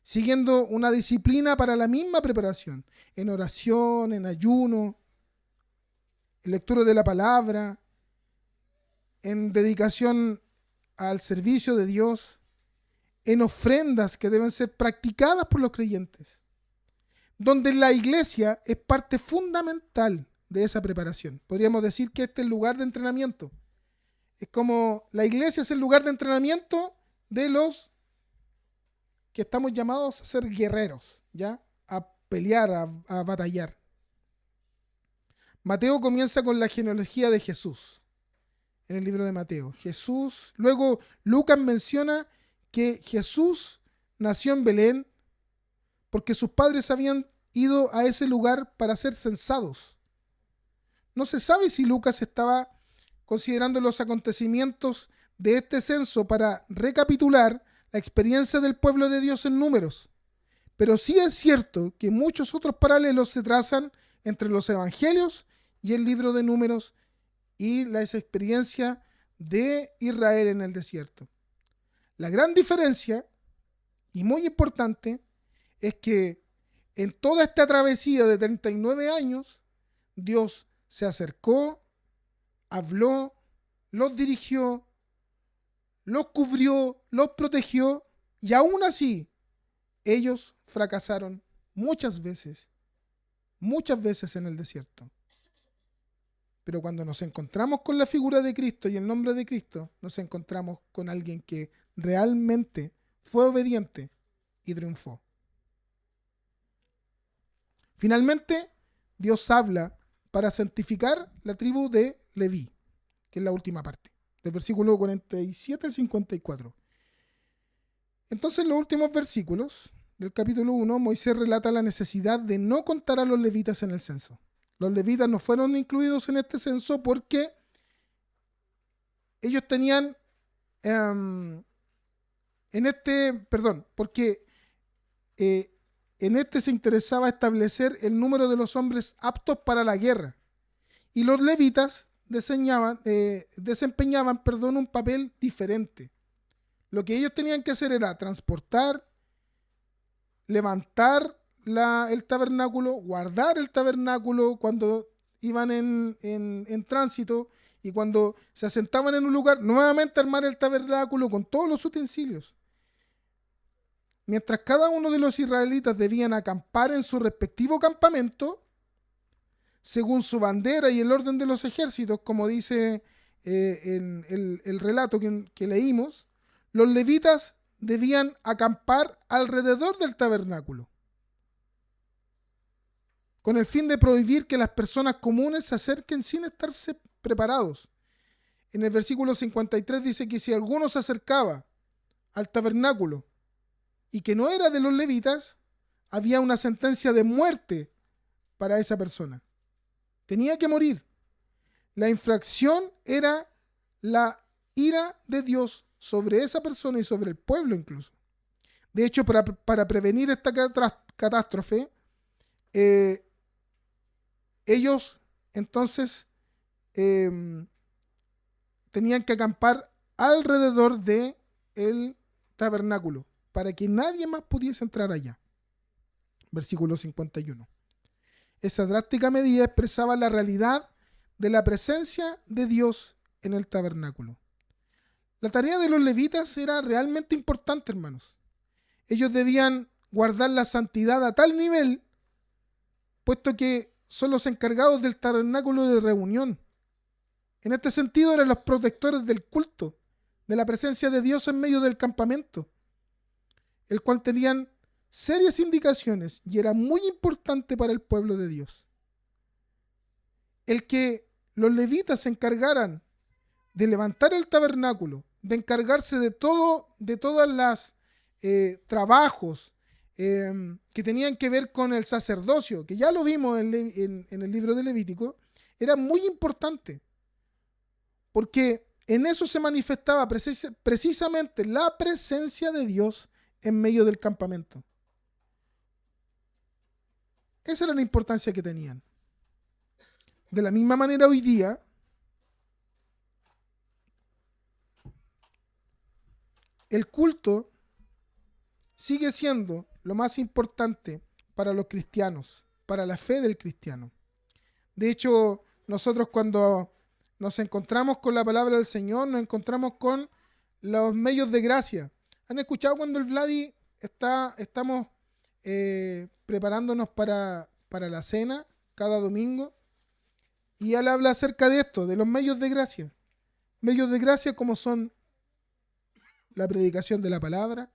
siguiendo una disciplina para la misma preparación, en oración, en ayuno, en lectura de la palabra, en dedicación al servicio de Dios, en ofrendas que deben ser practicadas por los creyentes, donde la iglesia es parte fundamental de esa preparación. Podríamos decir que este es el lugar de entrenamiento. Es como la iglesia es el lugar de entrenamiento de los que estamos llamados a ser guerreros, ¿ya? A pelear, a batallar. Mateo comienza con la genealogía de Jesús, en el libro de Mateo. Luego Lucas menciona que Jesús nació en Belén porque sus padres habían ido a ese lugar para ser censados. No se sabe si Lucas estaba considerando los acontecimientos de este censo para recapitular la experiencia del pueblo de Dios en números. Pero sí es cierto que muchos otros paralelos se trazan entre los evangelios y el libro de Números y la experiencia de Israel en el desierto. La gran diferencia, y muy importante, es que en toda esta travesía de 39 años, Dios se acercó, habló, los dirigió, los cubrió, los protegió, y aún así ellos fracasaron muchas veces en el desierto. Pero cuando nos encontramos con la figura de Cristo y el nombre de Cristo, nos encontramos con alguien que realmente fue obediente y triunfó. Finalmente, Dios habla para santificar la tribu de Leví, que es la última parte, del versículo 47 al 54. Entonces, en los últimos versículos del capítulo 1, Moisés relata la necesidad de no contar a los levitas en el censo. Los levitas no fueron incluidos en este censo porque ellos tenían porque en este se interesaba establecer el número de los hombres aptos para la guerra. Y los levitas desempeñaban un papel diferente. Lo que ellos tenían que hacer era transportar, levantar el tabernáculo, guardar el tabernáculo cuando iban en tránsito, y cuando se asentaban en un lugar, nuevamente armar el tabernáculo con todos los utensilios. Mientras cada uno de los israelitas debían acampar en su respectivo campamento, según su bandera y el orden de los ejércitos, como dice en el relato que leímos, los levitas debían acampar alrededor del tabernáculo, con el fin de prohibir que las personas comunes se acerquen sin estarse preparados. En el versículo 53 dice que si alguno se acercaba al tabernáculo y que no era de los levitas, había una sentencia de muerte para esa persona. Tenía que morir. La infracción era la ira de Dios sobre esa persona y sobre el pueblo incluso. De hecho, para prevenir esta catástrofe, ellos entonces tenían que acampar alrededor de el tabernáculo para que nadie más pudiese entrar allá. Versículo 51. Esa drástica medida expresaba la realidad de la presencia de Dios en el tabernáculo. La tarea de los levitas era realmente importante, hermanos. Ellos debían guardar la santidad a tal nivel, puesto que son los encargados del tabernáculo de reunión. En este sentido, eran los protectores del culto, de la presencia de Dios en medio del campamento, el cual tenían serias indicaciones y era muy importante para el pueblo de Dios. El que los levitas se encargaran de levantar el tabernáculo, de encargarse de todos los trabajos que tenían que ver con el sacerdocio, que ya lo vimos en el libro de Levítico, era muy importante, porque en eso se manifestaba precisamente la presencia de Dios en medio del campamento. Esa era la importancia que tenían. De la misma manera hoy día, el culto sigue siendo lo más importante para los cristianos, para la fe del cristiano. De hecho, nosotros cuando nos encontramos con la palabra del Señor, nos encontramos con los medios de gracia. ¿Han escuchado cuando el Vladi estamos preparándonos para la cena cada domingo? Y él habla acerca de esto, de los medios de gracia. Medios de gracia como son la predicación de la palabra,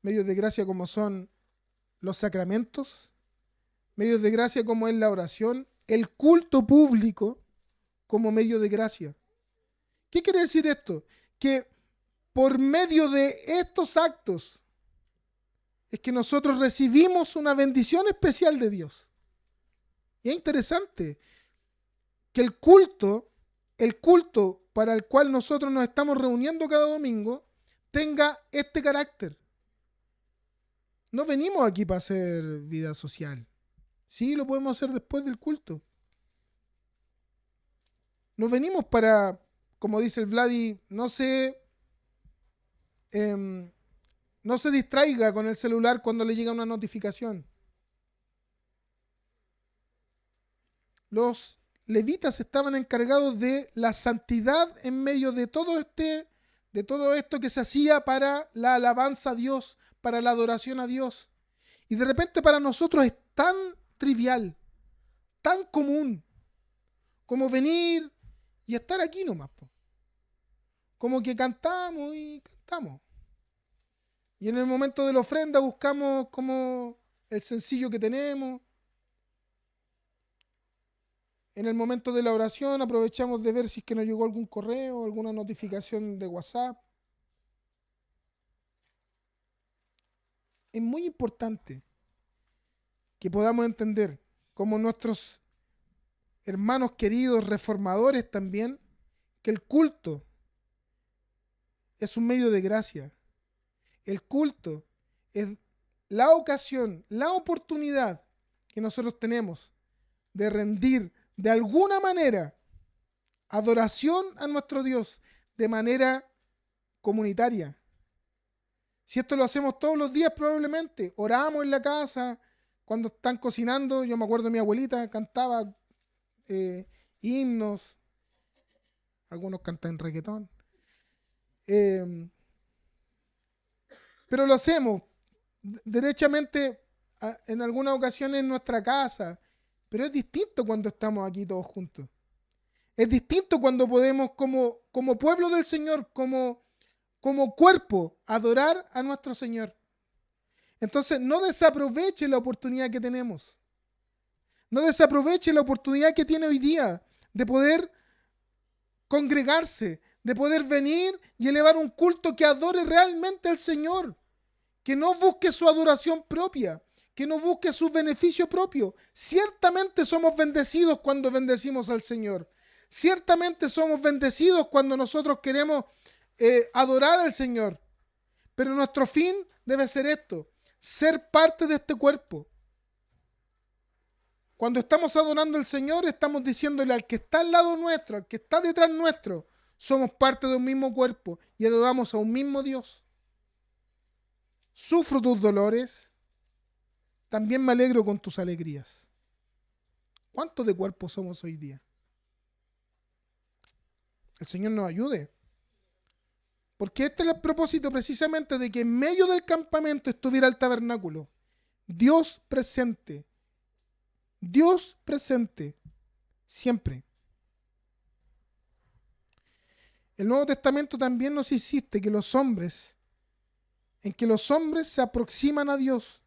medios de gracia como son los sacramentos, medios de gracia como es la oración, el culto público como medio de gracia. ¿Qué quiere decir esto? Que por medio de estos actos es que nosotros recibimos una bendición especial de Dios. Y es interesante que el culto para el cual nosotros nos estamos reuniendo cada domingo tenga este carácter. No venimos aquí para hacer vida social. Sí, lo podemos hacer después del culto. No venimos para, como dice el Vladi, no se distraiga con el celular cuando le llega una notificación. Los levitas estaban encargados de la santidad en medio de todo esto que se hacía para la alabanza a Dios, para la adoración a Dios. Y de repente para nosotros es tan trivial, tan común, como venir y estar aquí nomás. Como que cantamos y cantamos. Y en el momento de la ofrenda buscamos como el sencillo que tenemos. En el momento de la oración aprovechamos de ver si es que nos llegó algún correo, alguna notificación de WhatsApp. Es muy importante que podamos entender, como nuestros hermanos queridos reformadores también, que el culto es un medio de gracia. El culto es la ocasión, la oportunidad que nosotros tenemos de rendir de alguna manera adoración a nuestro Dios de manera comunitaria. Si esto lo hacemos todos los días probablemente, oramos en la casa, cuando están cocinando, yo me acuerdo de mi abuelita, cantaba himnos, algunos cantan reggaetón, pero lo hacemos derechamente en algunas ocasiones en nuestra casa, pero es distinto cuando estamos aquí todos juntos. Es distinto cuando podemos como pueblo del Señor, como cuerpo, adorar a nuestro Señor. Entonces, no desaproveche la oportunidad que tenemos. No desaproveche la oportunidad que tiene hoy día de poder congregarse, de poder venir y elevar un culto que adore realmente al Señor, que no busque su adoración propia, que no busque su beneficio propio. Ciertamente somos bendecidos cuando bendecimos al Señor. Ciertamente somos bendecidos cuando nosotros queremos adorar al Señor. Pero nuestro fin debe ser esto: ser parte de este cuerpo. Cuando estamos adorando al Señor, estamos diciéndole al que está al lado nuestro, al que está detrás nuestro, somos parte de un mismo cuerpo y adoramos a un mismo Dios. Sufro tus dolores, también me alegro con tus alegrías. ¿Cuántos de cuerpo somos hoy día? El Señor nos ayude. Porque este es el propósito precisamente de que en medio del campamento estuviera el tabernáculo. Dios presente. Dios presente. Siempre. El Nuevo Testamento también nos insiste que los hombres se aproximan a Dios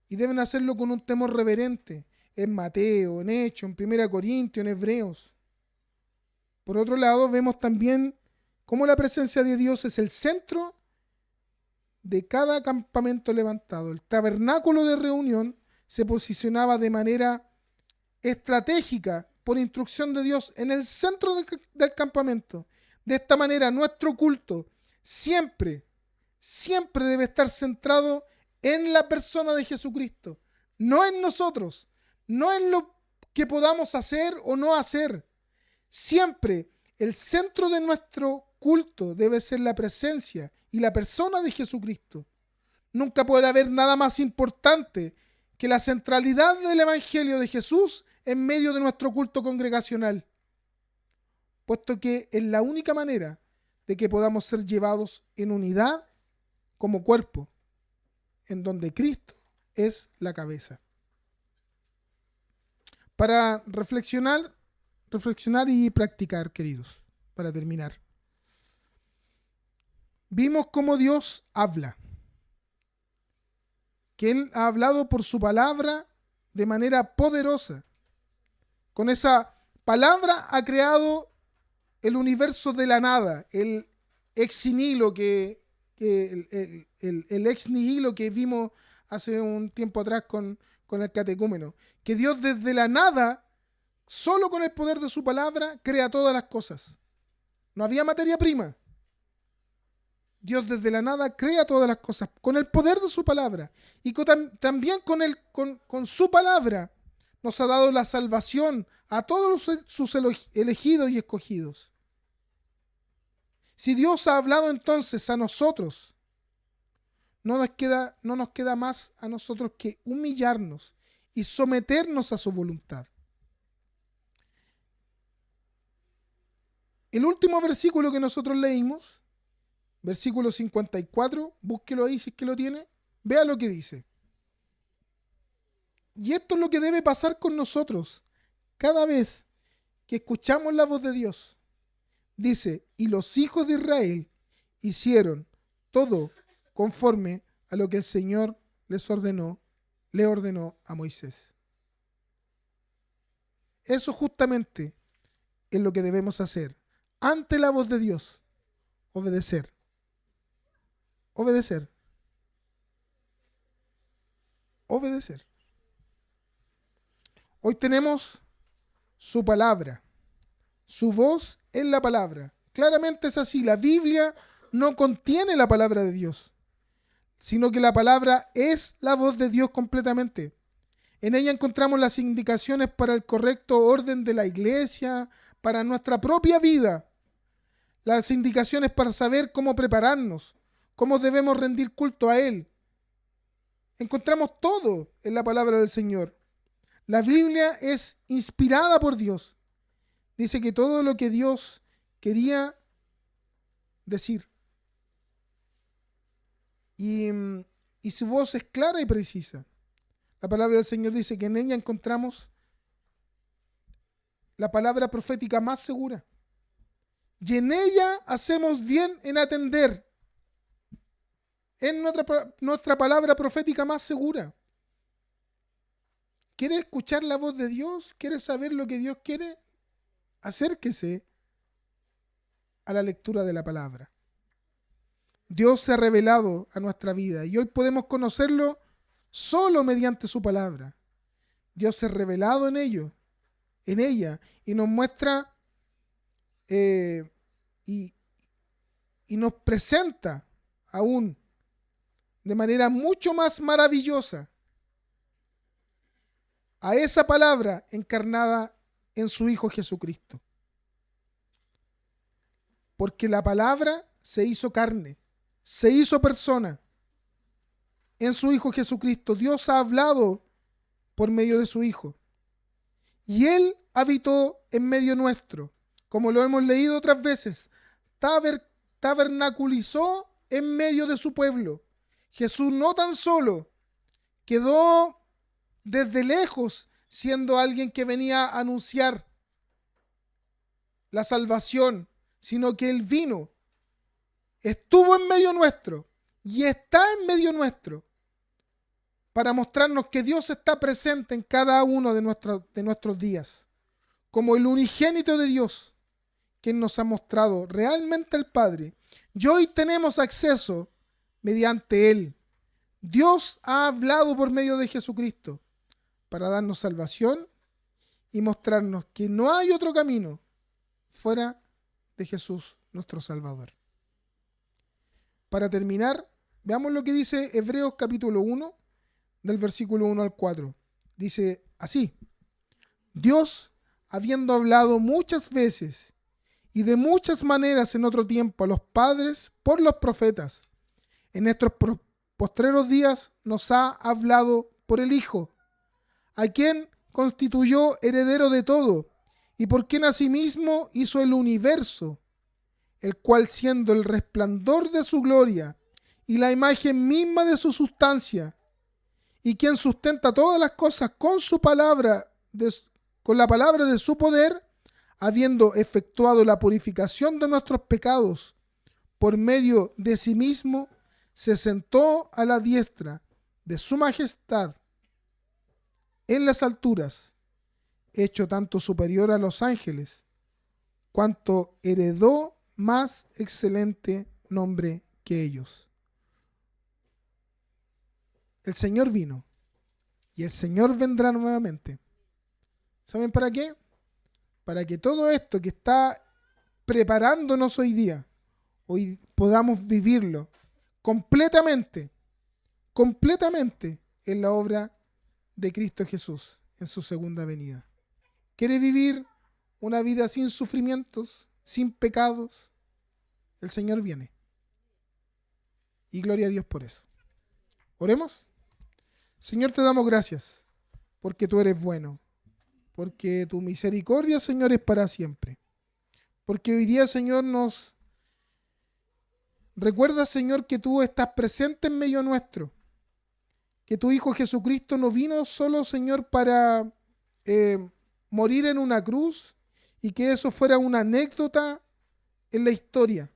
y deben hacerlo con un temor reverente. En Mateo, en Hechos, en 1 Corintios, en Hebreos. Por otro lado, vemos también cómo la presencia de Dios es el centro de cada campamento levantado. El tabernáculo de reunión se posicionaba de manera estratégica por instrucción de Dios en el centro del campamento. De esta manera, nuestro culto siempre debe estar centrado en la persona de Jesucristo, no en nosotros, no en lo que podamos hacer o no hacer. Siempre el centro de nuestro culto debe ser la presencia y la persona de Jesucristo. Nunca puede haber nada más importante que la centralidad del Evangelio de Jesús en medio de nuestro culto congregacional, puesto que es la única manera de que podamos ser llevados en unidad como cuerpo, en donde Cristo es la cabeza. Para reflexionar y practicar, queridos, para terminar. Vimos cómo Dios habla, que Él ha hablado por su palabra de manera poderosa. Con esa palabra ha creado el universo de la nada, el ex nihilo el ex nihilo que vimos hace un tiempo atrás con el catecúmeno. Que Dios desde la nada, solo con el poder de su palabra, crea todas las cosas. No había materia prima. Dios desde la nada crea todas las cosas con el poder de su palabra. Y también con su palabra nos ha dado la salvación a todos sus elegidos y escogidos. Si Dios ha hablado entonces a nosotros, no nos queda más a nosotros que humillarnos y someternos a su voluntad. El último versículo que nosotros leímos, versículo 54, búsquelo ahí si es que lo tiene, vea lo que dice. Y esto es lo que debe pasar con nosotros cada vez que escuchamos la voz de Dios. Dice, y los hijos de Israel hicieron todo conforme a lo que el Señor le ordenó a Moisés. Eso justamente es lo que debemos hacer ante la voz de Dios. Obedecer. Obedecer. Obedecer. Hoy tenemos su palabra. Su voz es la palabra. Claramente es así. La Biblia no contiene la palabra de Dios, sino que la palabra es la voz de Dios completamente. En ella encontramos las indicaciones para el correcto orden de la iglesia, para nuestra propia vida. Las indicaciones para saber cómo prepararnos, cómo debemos rendir culto a Él. Encontramos todo en la palabra del Señor. La Biblia es inspirada por Dios. Dice que todo lo que Dios quería decir. Y su voz es clara y precisa. La palabra del Señor dice que en ella encontramos la palabra profética más segura. Y en ella hacemos bien en atender. Es nuestra palabra profética más segura. ¿Quiere escuchar la voz de Dios? ¿Quiere saber lo que Dios quiere? Acérquese a la lectura de la palabra. Dios se ha revelado a nuestra vida y hoy podemos conocerlo solo mediante su palabra. Dios se ha revelado en ella, y nos muestra y nos presenta aún de manera mucho más maravillosa a esa palabra encarnada en su Hijo Jesucristo. Porque la palabra se hizo carne, se hizo persona en su Hijo Jesucristo. Dios ha hablado por medio de su Hijo. Y Él habitó en medio nuestro, como lo hemos leído otras veces. Tabernaculizó en medio de su pueblo. Jesús no tan solo quedó desde lejos siendo alguien que venía a anunciar la salvación, sino que Él vino, estuvo en medio nuestro y está en medio nuestro para mostrarnos que Dios está presente en cada uno de nuestros días, como el unigénito de Dios, quien nos ha mostrado realmente el Padre. Y hoy tenemos acceso mediante Él. Dios ha hablado por medio de Jesucristo para darnos salvación y mostrarnos que no hay otro camino fuera de Jesús, nuestro Salvador. Para terminar, veamos lo que dice Hebreos capítulo 1, del versículo 1 al 4. Dice así: Dios, habiendo hablado muchas veces y de muchas maneras en otro tiempo a los padres por los profetas, en estos postreros días nos ha hablado por el Hijo, a quien constituyó heredero de todo, y por quien asimismo hizo el universo, el cual, siendo el resplandor de su gloria y la imagen misma de su sustancia, y quien sustenta todas las cosas con su palabra, con la palabra de su poder, habiendo efectuado la purificación de nuestros pecados por medio de sí mismo, se sentó a la diestra de su majestad en las alturas, hecho tanto superior a los ángeles, cuanto heredó más excelente nombre que ellos. El Señor vino y el Señor vendrá nuevamente. ¿Saben para qué? Para que todo esto que está preparándonos hoy día, hoy podamos vivirlo completamente en la obra de Cristo Jesús en su segunda venida. ¿Quiere vivir una vida sin sufrimientos, sin pecados? El Señor viene. Y gloria a Dios por eso. Oremos. Señor, te damos gracias porque tú eres bueno, porque tu misericordia, Señor, es para siempre. Porque hoy día, Señor, nos recuerda, Señor, que tú estás presente en medio nuestro, que tu Hijo Jesucristo no vino solo, Señor, para morir en una cruz y que eso fuera una anécdota en la historia,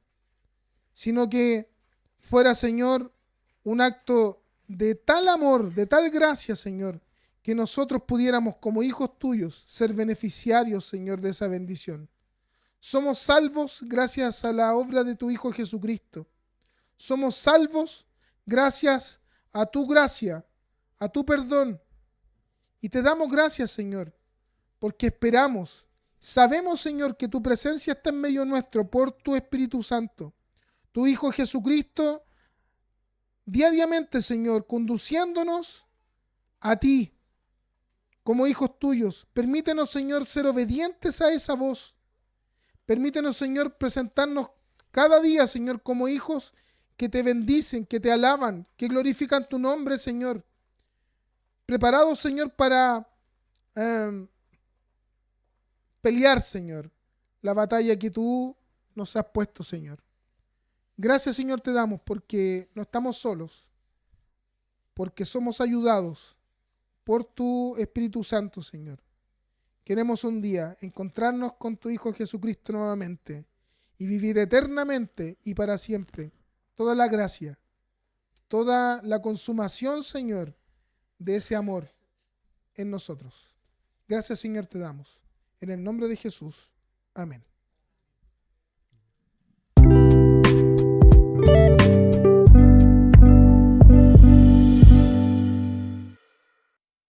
sino que fuera, Señor, un acto de tal amor, de tal gracia, Señor, que nosotros pudiéramos como hijos tuyos ser beneficiarios, Señor, de esa bendición. Somos salvos gracias a la obra de tu Hijo Jesucristo. Somos salvos gracias a tu gracia, a tu perdón. Y te damos gracias, Señor, porque esperamos, sabemos, Señor, que tu presencia está en medio nuestro por tu Espíritu Santo. Tu Hijo Jesucristo, diariamente, Señor, conduciéndonos a ti como hijos tuyos. Permítenos, Señor, ser obedientes a esa voz. Permítenos, Señor, presentarnos cada día, Señor, como hijos que te bendicen, que te alaban, que glorifican tu nombre, Señor. Preparados, Señor, para pelear, Señor, la batalla que tú nos has puesto, Señor. Gracias, Señor, te damos porque no estamos solos, porque somos ayudados por tu Espíritu Santo, Señor. Queremos un día encontrarnos con tu Hijo Jesucristo nuevamente y vivir eternamente y para siempre toda la gracia, toda la consumación, Señor, de ese amor en nosotros. Gracias, Señor, te damos. En el nombre de Jesús. Amén.